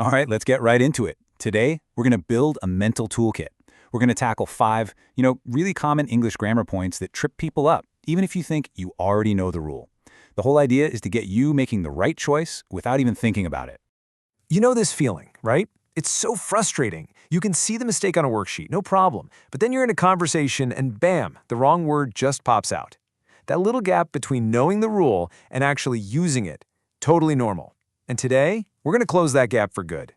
All right, let's get right into it. Today, we're going to build a mental toolkit. We're going to tackle five, really common English grammar points that trip people up, even if you think you already know the rule. The whole idea is to get you making the right choice without even thinking about it. You know this feeling, right? It's so frustrating. You can see the mistake on a worksheet, no problem. But then you're in a conversation and bam, the wrong word just pops out. That little gap between knowing the rule and actually using it, totally normal. And today, we're going to close that gap for good.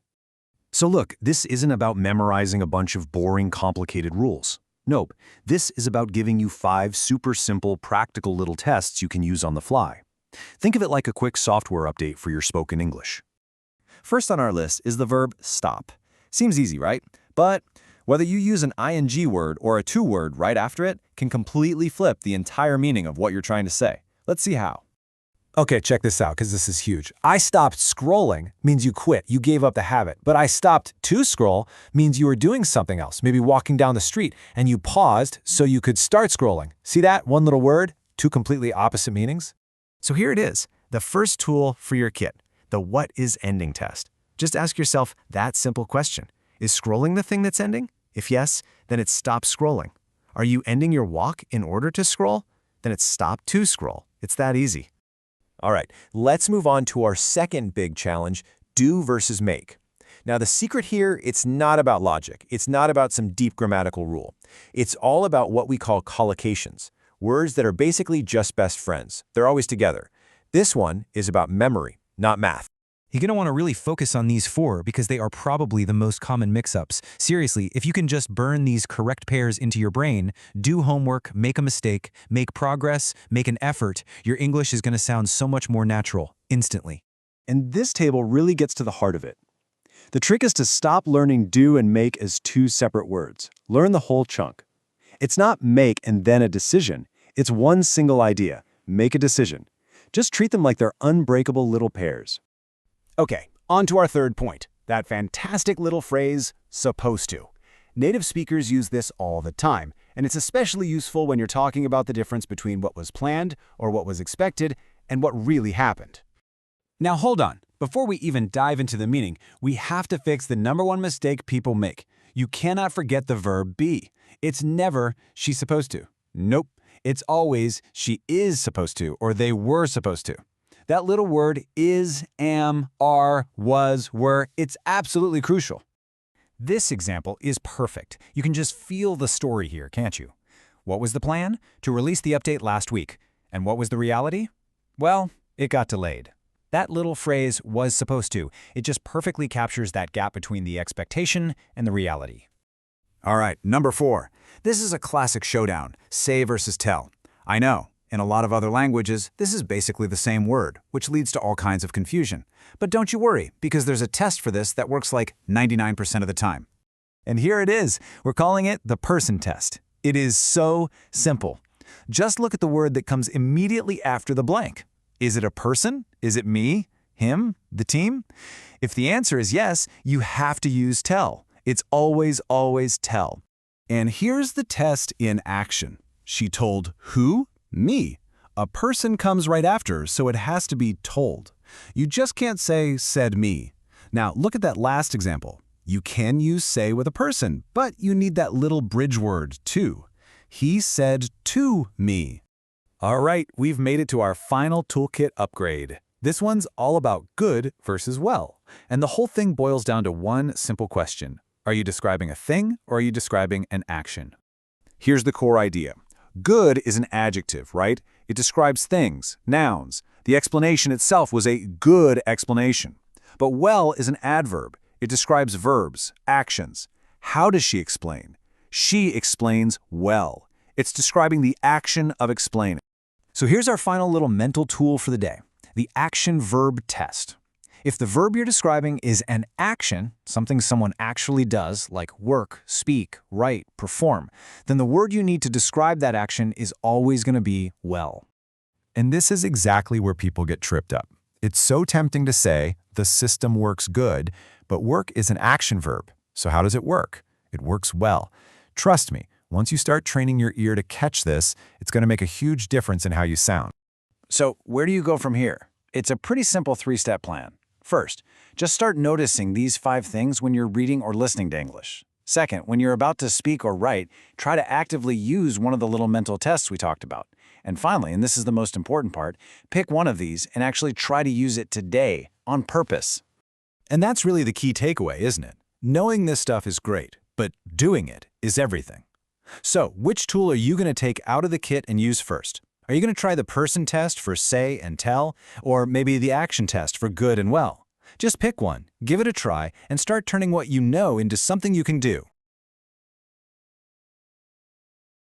So look, this isn't about memorizing a bunch of boring, complicated rules. Nope, this is about giving you 5 super simple, practical little tests you can use on the fly. Think of it like a quick software update for your spoken English. First on our list is the verb stop. Seems easy, right? But whether you use an ing word or a to word right after it can completely flip the entire meaning of what you're trying to say. Let's see how. Okay, check this out, because this is huge. I stopped scrolling means you quit, you gave up the habit. But I stopped to scroll means you were doing something else, maybe walking down the street, and you paused so you could start scrolling. See that? One little word, two completely opposite meanings. So here it is, the first tool for your kit, the what is ending test. Just ask yourself that simple question. Is scrolling the thing that's ending? If yes, then it's stop scrolling. Are you ending your walk in order to scroll? Then it's stop to scroll. It's that easy. All right, let's move on to our second big challenge, do versus make. Now, the secret here, it's not about logic. It's not about some deep grammatical rule. It's all about what we call collocations, words that are basically just best friends. They're always together. This one is about memory, not math. You're going to want to really focus on these 4 because they are probably the most common mix-ups. Seriously, if you can just burn these correct pairs into your brain, do homework, make a mistake, make progress, make an effort, your English is going to sound so much more natural, instantly. And this table really gets to the heart of it. The trick is to stop learning do and make as 2 separate words. Learn the whole chunk. It's not make and then a decision. It's one single idea. Make a decision. Just treat them like they're unbreakable little pairs. Okay, on to our third point, that fantastic little phrase, supposed to. Native speakers use this all the time, and it's especially useful when you're talking about the difference between what was planned or what was expected and what really happened. Now hold on, before we even dive into the meaning, we have to fix the #1 mistake people make. You cannot forget the verb be. It's never she's supposed to. Nope, it's always she is supposed to or they were supposed to. That little word is, am, are, was, were, it's absolutely crucial. This example is perfect. You can just feel the story here, can't you? What was the plan? To release the update last week. And what was the reality? Well, it got delayed. That little phrase, was supposed to, it just perfectly captures that gap between the expectation and the reality. All right, number 4. This is a classic showdown, say versus tell. I know. In a lot of other languages, this is basically the same word, which leads to all kinds of confusion. But don't you worry, because there's a test for this that works like 99% of the time. And here it is. We're calling it the person test. It is so simple. Just look at the word that comes immediately after the blank. Is it a person? Is it me? Him? The team? If the answer is yes, you have to use tell. It's always, always tell. And here's the test in action. She told who? Me. A person comes right after, so it has to be told. You just can't say, said me. Now, look at that last example. You can use say with a person, but you need that little bridge word, to. He said to me. All right, we've made it to our final toolkit upgrade. This one's all about good versus well. And the whole thing boils down to one simple question. Are you describing a thing or are you describing an action? Here's the core idea. Good is an adjective, right? It describes things, nouns. The explanation itself was a good explanation. But well is an adverb. It describes verbs, actions. How does she explain? She explains well. It's describing the action of explaining. So here's our final little mental tool for the day, the action-verb test. If the verb you're describing is an action, something someone actually does, like work, speak, write, perform, then the word you need to describe that action is always going to be well. And this is exactly where people get tripped up. It's so tempting to say, the system works good, but work is an action verb. So how does it work? It works well. Trust me, once you start training your ear to catch this, it's going to make a huge difference in how you sound. So where do you go from here? It's a pretty simple 3-step plan. First, Just start noticing these 5 things when you're reading or listening to English. Second, when you're about to speak or write, try to actively use one of the little mental tests we talked about. And finally, and this is the most important part, pick one of these and actually try to use it today on purpose. And that's really the key takeaway, isn't it? Knowing this stuff is great, but doing it is everything. So, which tool are you going to take out of the kit and use first? Are you going to try the person test for say and tell, or maybe the action test for good and well? Just pick one, give it a try, and start turning what you know into something you can do.